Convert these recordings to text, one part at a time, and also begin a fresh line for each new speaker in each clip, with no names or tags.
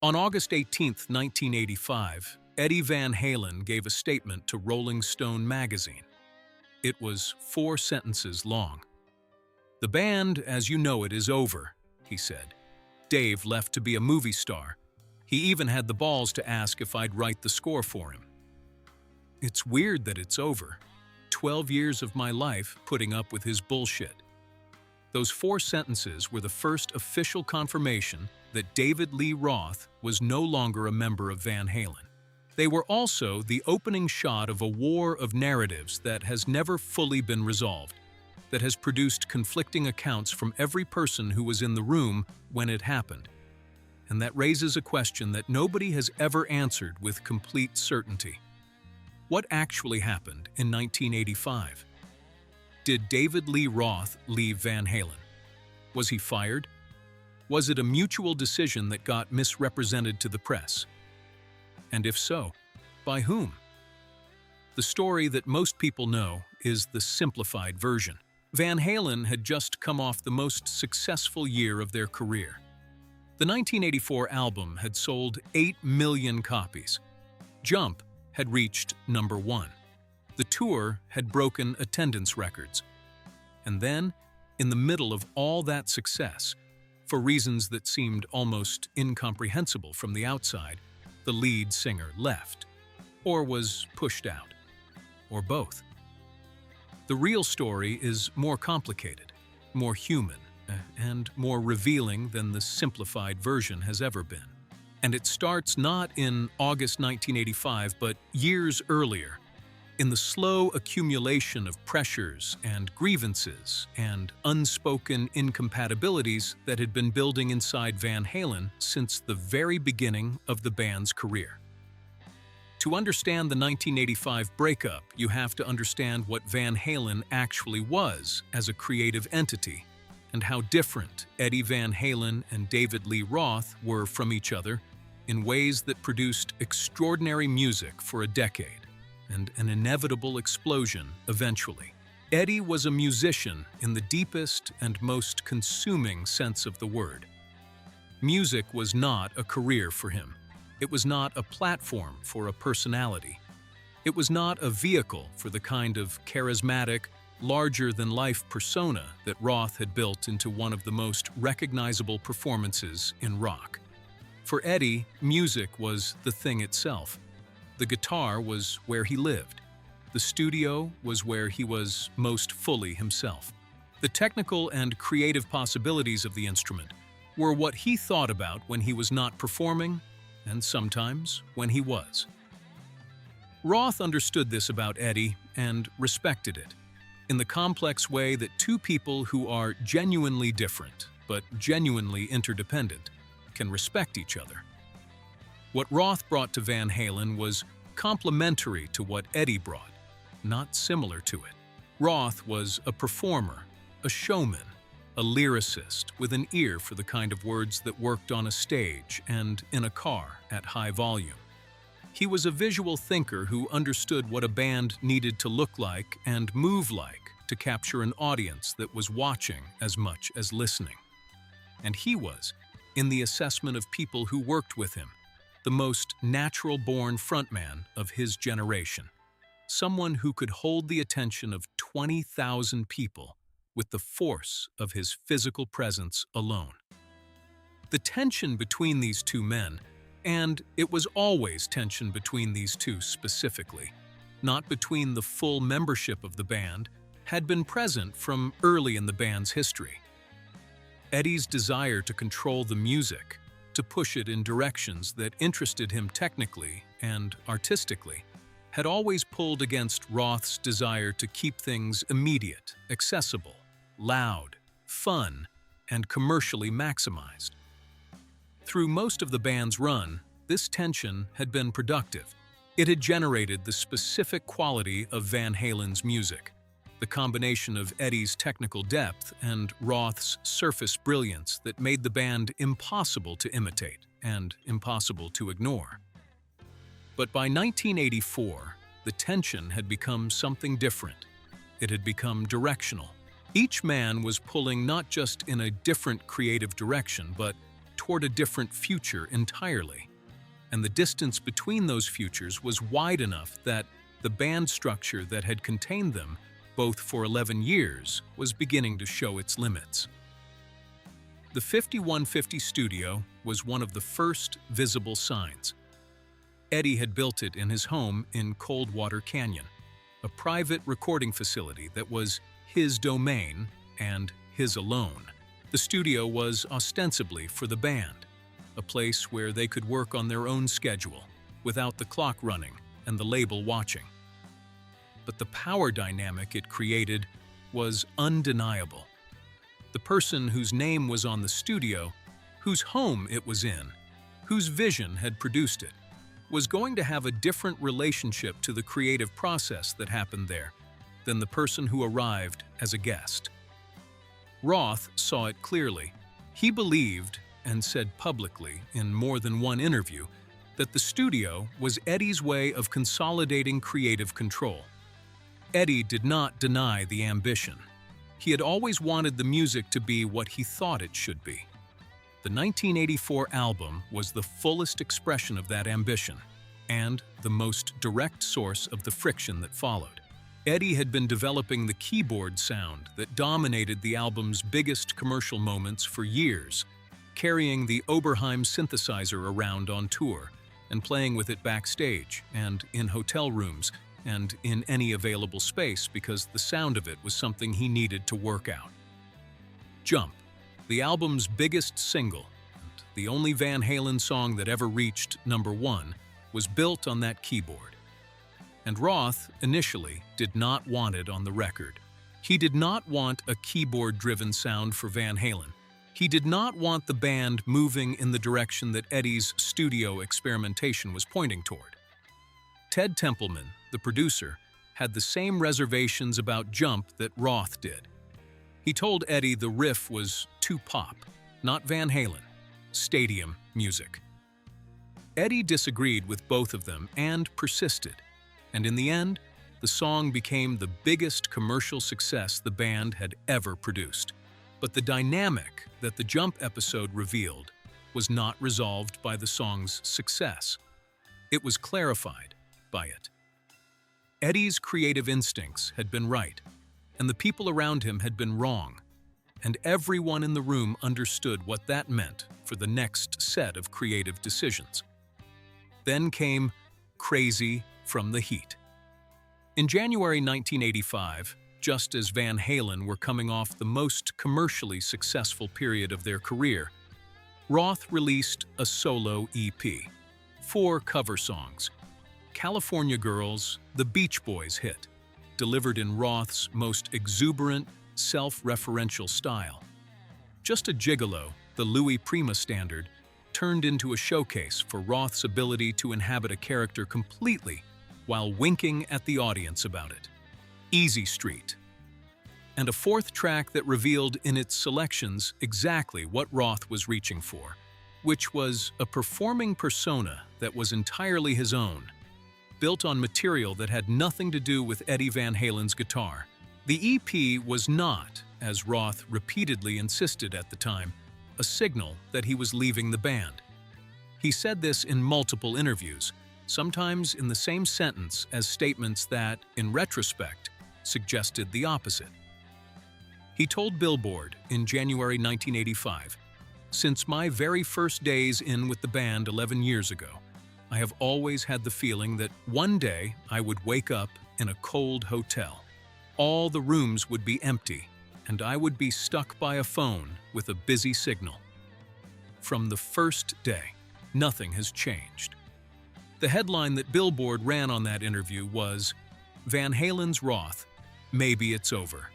On August 18, 1985, Eddie Van Halen gave a statement to Rolling Stone magazine. It was 4 sentences long. "The band, as you know it, is over," he said. "Dave left to be a movie star. He even had the balls to ask if I'd write the score for him. It's weird that it's over. 12 years of my life putting up with his bullshit." Those 4 sentences were the first official confirmation that David Lee Roth was no longer a member of Van Halen. They were also the opening shot of a war of narratives that has never fully been resolved, that has produced conflicting accounts from every person who was in the room when it happened, and that raises a question that nobody has ever answered with complete certainty. What actually happened in 1985? Did David Lee Roth leave Van Halen? Was he fired? Was it a mutual decision that got misrepresented to the press? And if so, by whom? The story that most people know is the simplified version. Van Halen had just come off the most successful year of their career. The 1984 album had sold 8 million copies. Jump had reached number 1. The tour had broken attendance records. And then, in the middle of all that success, for reasons that seemed almost incomprehensible from the outside, the lead singer left, or was pushed out, or both. The real story is more complicated, more human, and more revealing than the simplified version has ever been. And it starts not in August 1985, but years earlier, in the slow accumulation of pressures and grievances and unspoken incompatibilities that had been building inside Van Halen since the very beginning of the band's career. To understand the 1985 breakup, you have to understand what Van Halen actually was as a creative entity, and how different Eddie Van Halen and David Lee Roth were from each other in ways that produced extraordinary music for a decade, and an inevitable explosion eventually. Eddie was a musician in the deepest and most consuming sense of the word. Music was not a career for him. It was not a platform for a personality. It was not a vehicle for the kind of charismatic, larger-than-life persona that Roth had built into one of the most recognizable performances in rock. For Eddie, music was the thing itself. The guitar was where he lived. The studio was where he was most fully himself. The technical and creative possibilities of the instrument were what he thought about when he was not performing, and sometimes when he was. Roth understood this about Eddie and respected it, in the complex way that two people who are genuinely different, but genuinely interdependent, can respect each other. What Roth brought to Van Halen was complementary to what Eddie brought, not similar to it. Roth was a performer, a showman, a lyricist with an ear for the kind of words that worked on a stage and in a car at high volume. He was a visual thinker who understood what a band needed to look like and move like to capture an audience that was watching as much as listening. And he was, in the assessment of people who worked with him, the most natural-born frontman of his generation, someone who could hold the attention of 20,000 people with the force of his physical presence alone. The tension between these two men, and it was always tension between these two specifically, not between the full membership of the band, had been present from early in the band's history. Eddie's desire to control the music, to push it in directions that interested him technically and artistically, had always pulled against Roth's desire to keep things immediate, accessible, loud, fun, and commercially maximized. Through most of the band's run, this tension had been productive. It had generated the specific quality of Van Halen's music, the combination of Eddie's technical depth and Roth's surface brilliance that made the band impossible to imitate and impossible to ignore. But by 1984, the tension had become something different. It had become directional. Each man was pulling not just in a different creative direction, but toward a different future entirely. And the distance between those futures was wide enough that the band structure that had contained them, both for 11 years, was beginning to show its limits. The 5150 studio was one of the first visible signs. Eddie had built it in his home in Coldwater Canyon, a private recording facility that was his domain and his alone. The studio was ostensibly for the band, a place where they could work on their own schedule, without the clock running and the label watching. But the power dynamic it created was undeniable. The person whose name was on the studio, whose home it was in, whose vision had produced it, was going to have a different relationship to the creative process that happened there than the person who arrived as a guest. Roth saw it clearly. He believed, and said publicly in more than one interview, that the studio was Eddie's way of consolidating creative control. Eddie did not deny the ambition. He had always wanted the music to be what he thought it should be. The 1984 album was the fullest expression of that ambition, and the most direct source of the friction that followed. Eddie had been developing the keyboard sound that dominated the album's biggest commercial moments for years, carrying the Oberheim synthesizer around on tour, and playing with it backstage and in hotel rooms and in any available space because the sound of it was something he needed to work out. Jump, the album's biggest single, and the only Van Halen song that ever reached #1, was built on that keyboard. And Roth, initially, did not want it on the record. He did not want a keyboard-driven sound for Van Halen. He did not want the band moving in the direction that Eddie's studio experimentation was pointing toward. Ted Templeman, the producer, had the same reservations about Jump that Roth did. He told Eddie the riff was too pop, not Van Halen, stadium music. Eddie disagreed with both of them and persisted, and in the end, the song became the biggest commercial success the band had ever produced. But the dynamic that the Jump episode revealed was not resolved by the song's success. It was clarified by it. Eddie's creative instincts had been right, and the people around him had been wrong, and everyone in the room understood what that meant for the next set of creative decisions. Then came Crazy from the Heat. In January 1985, just as Van Halen were coming off the most commercially successful period of their career, Roth released a solo EP, 4 cover songs. California Girls, the Beach Boys hit, delivered in Roth's most exuberant, self-referential style. Just a Gigolo, the Louis Prima standard, turned into a showcase for Roth's ability to inhabit a character completely while winking at the audience about it. Easy Street. And a 4th track that revealed in its selections exactly what Roth was reaching for, which was a performing persona that was entirely his own, built on material that had nothing to do with Eddie Van Halen's guitar. The EP was not, as Roth repeatedly insisted at the time, a signal that he was leaving the band. He said this in multiple interviews, sometimes in the same sentence as statements that, in retrospect, suggested the opposite. He told Billboard in January 1985, "Since my very first days in with the band 11 years ago, I have always had the feeling that one day I would wake up in a cold hotel. All the rooms would be empty, and I would be stuck by a phone with a busy signal. From the first day, nothing has changed." The headline that Billboard ran on that interview was, "Van Halen's Roth, Maybe It's Over."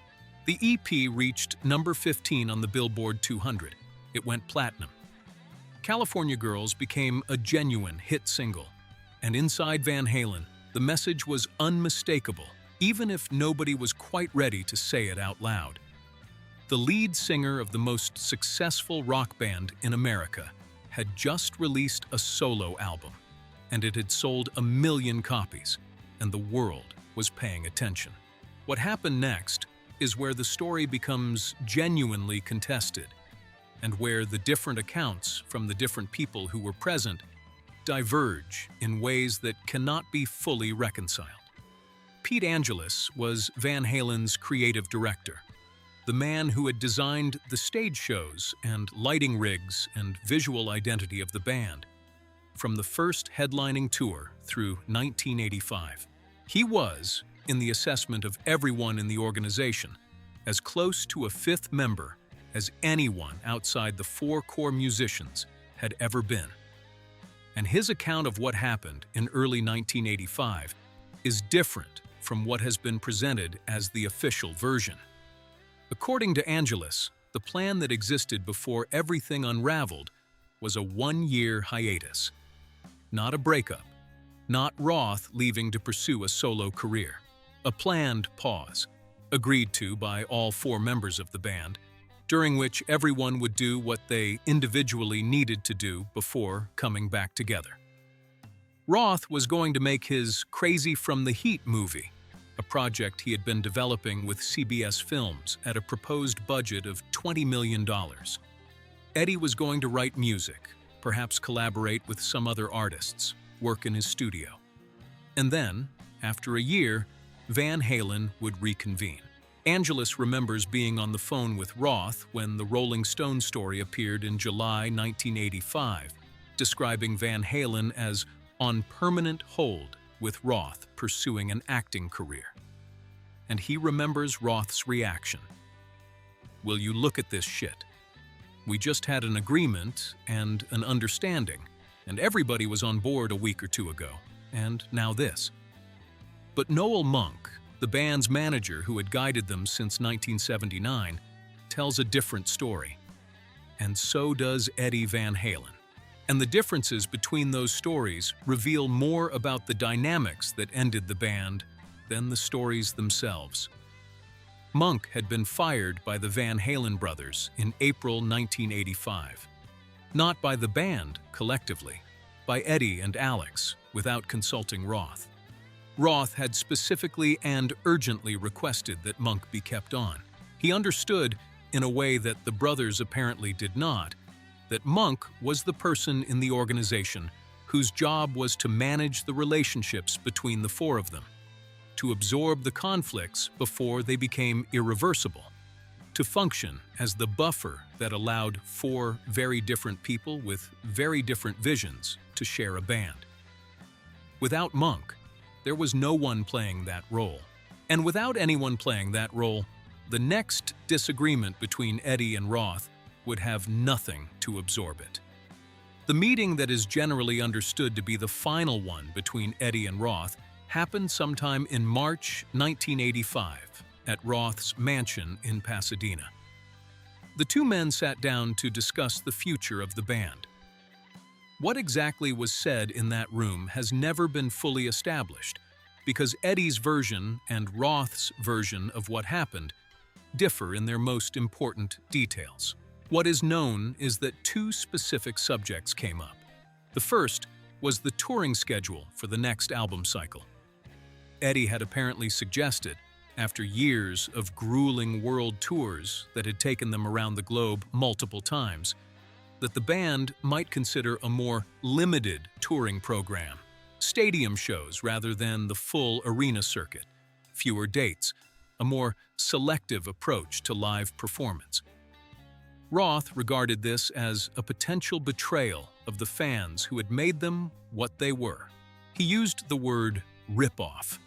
The EP reached number 15 on the Billboard 200. It went platinum. California Girls became a genuine hit single, and inside Van Halen, the message was unmistakable, even if nobody was quite ready to say it out loud. The lead singer of the most successful rock band in America had just released a solo album, and it had sold 1 million copies, and the world was paying attention. What happened next is where the story becomes genuinely contested, and where the different accounts from the different people who were present diverge in ways that cannot be fully reconciled. Pete Angelus was Van Halen's creative director, the man who had designed the stage shows and lighting rigs and visual identity of the band from the first headlining tour through 1985. He was, in the assessment of everyone in the organization, as close to a fifth member as anyone outside the four core musicians had ever been. And his account of what happened in early 1985 is different from what has been presented as the official version. According to Angelus, the plan that existed before everything unraveled was a one-year hiatus. Not a breakup, not Roth leaving to pursue a solo career. A planned pause, agreed to by all four members of the band, during which everyone would do what they individually needed to do before coming back together. Roth was going to make his Crazy from the Heat movie, a project he had been developing with CBS Films at a proposed budget of $20 million. Eddie was going to write music, perhaps collaborate with some other artists, work in his studio. And then, after a year, Van Halen would reconvene. Angelus remembers being on the phone with Roth when the Rolling Stone story appeared in July 1985, describing Van Halen as on permanent hold with Roth pursuing an acting career. And he remembers Roth's reaction. "Will you look at this shit? We just had an agreement and an understanding, and everybody was on board a week or two ago, and now this." But Noel Monk, the band's manager who had guided them since 1979, tells a different story. And so does Eddie Van Halen. And the differences between those stories reveal more about the dynamics that ended the band than the stories themselves. Monk had been fired by the Van Halen brothers in April 1985. Not by the band collectively, by Eddie and Alex, without consulting Roth. Roth had specifically and urgently requested that Monk be kept on. He understood, in a way that the brothers apparently did not, that Monk was the person in the organization whose job was to manage the relationships between the four of them, to absorb the conflicts before they became irreversible, to function as the buffer that allowed four very different people with very different visions to share a band. Without Monk, there was no one playing that role. And without anyone playing that role, the next disagreement between Eddie and Roth would have nothing to absorb it. The meeting that is generally understood to be the final one between Eddie and Roth happened sometime in March 1985 at Roth's mansion in Pasadena. The two men sat down to discuss the future of the band. What exactly was said in that room has never been fully established, because Eddie's version and Roth's version of what happened differ in their most important details. What is known is that two specific subjects came up. The first was the touring schedule for the next album cycle. Eddie had apparently suggested, after years of grueling world tours that had taken them around the globe multiple times, that the band might consider a more limited touring program, stadium shows rather than the full arena circuit, fewer dates, a more selective approach to live performance. Roth regarded this as a potential betrayal of the fans who had made them what they were. He used the word rip-off.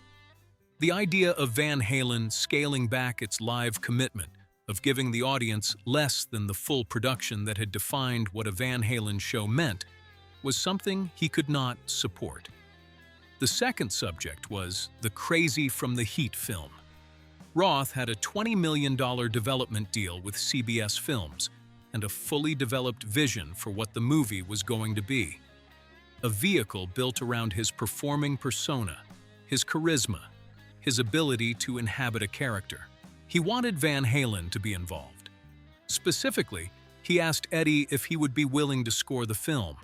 The idea of Van Halen scaling back its live commitment, of giving the audience less than the full production that had defined what a Van Halen show meant, was something he could not support. The second subject was the Crazy from the Heat film. Roth had a $20 million development deal with CBS Films and a fully developed vision for what the movie was going to be. A vehicle built around his performing persona, his charisma, his ability to inhabit a character. He wanted Van Halen to be involved. Specifically, he asked Eddie if he would be willing to score the film,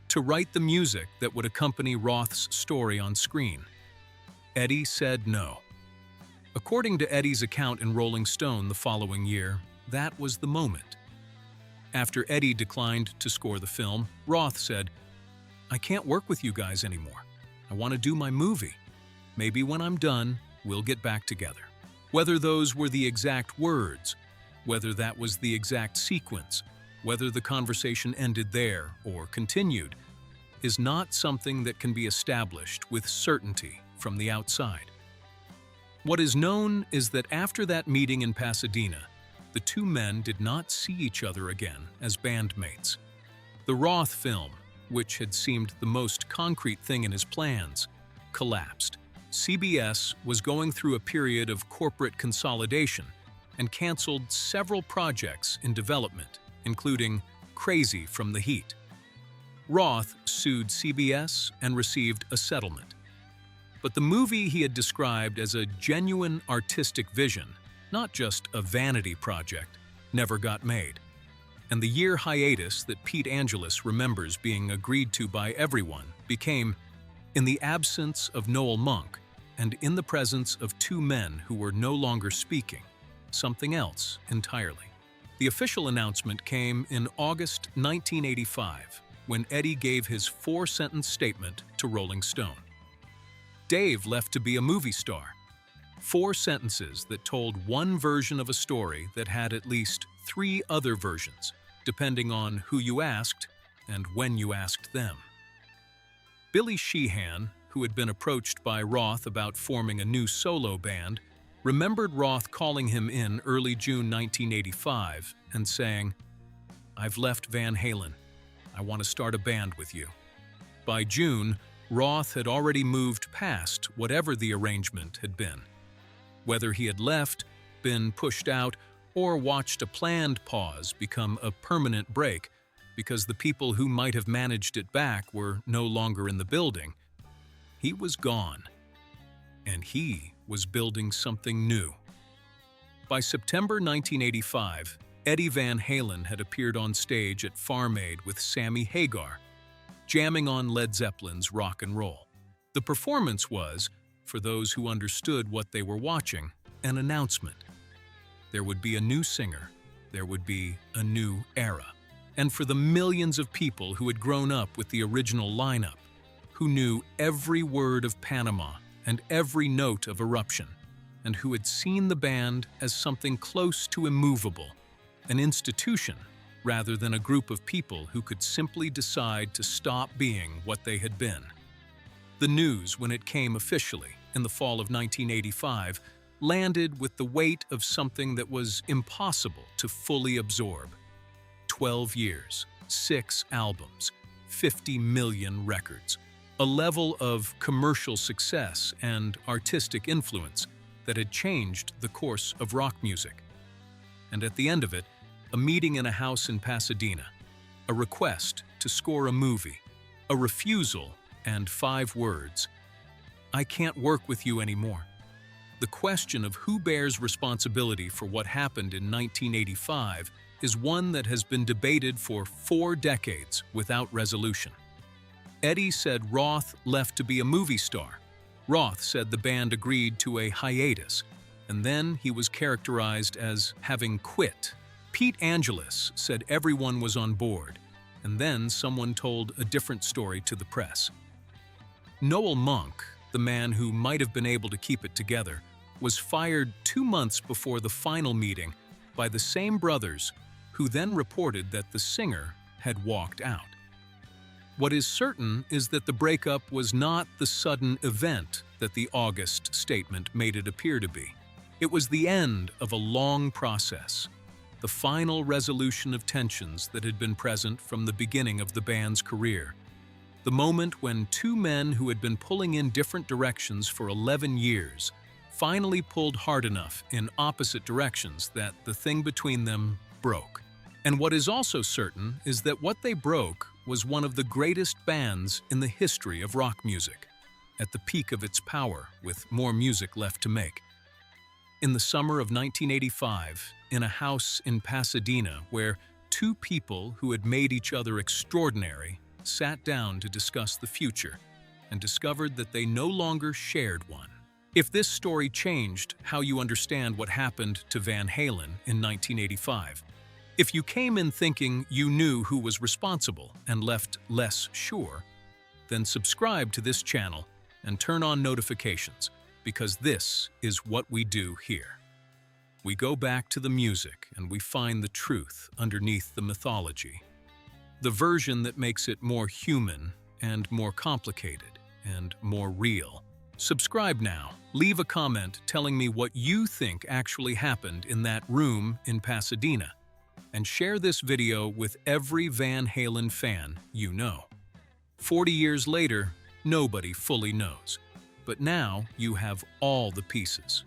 to write the music that would accompany Roth's story on screen. Eddie said no. According to Eddie's account in Rolling Stone the following year, that was the moment. After Eddie declined to score the film, Roth said, "I can't work with you guys anymore. I want to do my movie. Maybe when I'm done, we'll get back together." Whether those were the exact words, whether that was the exact sequence, whether the conversation ended there or continued, is not something that can be established with certainty from the outside. What is known is that after that meeting in Pasadena, the two men did not see each other again as bandmates. The Roth film, which had seemed the most concrete thing in his plans, collapsed. CBS was going through a period of corporate consolidation and canceled several projects in development, including Crazy from the Heat. Roth sued CBS and received a settlement. But the movie he had described as a genuine artistic vision, not just a vanity project, never got made. And the year hiatus that Pete Angelus remembers being agreed to by everyone became, in the absence of Noel Monk and in the presence of two men who were no longer speaking, something else entirely. The official announcement came in August 1985, when Eddie gave his 4-sentence statement to Rolling Stone. Dave left to be a movie star. 4 sentences that told one version of a story that had at least 3 other versions, depending on who you asked and when you asked them. Billy Sheehan, who had been approached by Roth about forming a new solo band, remembered Roth calling him in early June 1985 and saying, "I've left Van Halen. I want to start a band with you." By June, Roth had already moved past whatever the arrangement had been. Whether he had left, been pushed out, or watched a planned pause become a permanent break because the people who might have managed it back were no longer in the building, he was gone. And he was building something new. By September 1985, Eddie Van Halen had appeared on stage at Farm Aid with Sammy Hagar, jamming on Led Zeppelin's Rock and Roll. The performance was, for those who understood what they were watching, an announcement. There would be a new singer. There would be a new era. And for the millions of people who had grown up with the original lineup, who knew every word of Panama and every note of Eruption, and who had seen the band as something close to immovable, an institution rather than a group of people who could simply decide to stop being what they had been. The news, when it came officially in the fall of 1985, landed with the weight of something that was impossible to fully absorb. 12 years, 6 albums, 50 million records, a level of commercial success and artistic influence that had changed the course of rock music. And at the end of it, a meeting in a house in Pasadena, a request to score a movie, a refusal, and 5 words: "I can't work with you anymore." The question of who bears responsibility for what happened in 1985 is one that has been debated for 4 decades without resolution. Eddie said Roth left to be a movie star. Roth said the band agreed to a hiatus, and then he was characterized as having quit. Pete Angelus said everyone was on board, and then someone told a different story to the press. Noel Monk, the man who might have been able to keep it together, was fired 2 months before the final meeting by the same brothers who then reported that the singer had walked out. What is certain is that the breakup was not the sudden event that the August statement made it appear to be. It was the end of a long process, the final resolution of tensions that had been present from the beginning of the band's career. The moment when 2 men who had been pulling in different directions for 11 years finally pulled hard enough in opposite directions that the thing between them broke. And what is also certain is that what they broke was one of the greatest bands in the history of rock music, at the peak of its power, with more music left to make. In the summer of 1985, in a house in Pasadena where 2 people who had made each other extraordinary sat down to discuss the future and discovered that they no longer shared one. If this story changed how you understand what happened to Van Halen in 1985, If you came in thinking you knew who was responsible and left less sure, then subscribe to this channel and turn on notifications, because this is what we do here. We go back to the music and we find the truth underneath the mythology. The version that makes it more human and more complicated and more real. Subscribe now. Leave a comment telling me what you think actually happened in that room in Pasadena. And share this video with every Van Halen fan you know. 40 years later, nobody fully knows. But now you have all the pieces.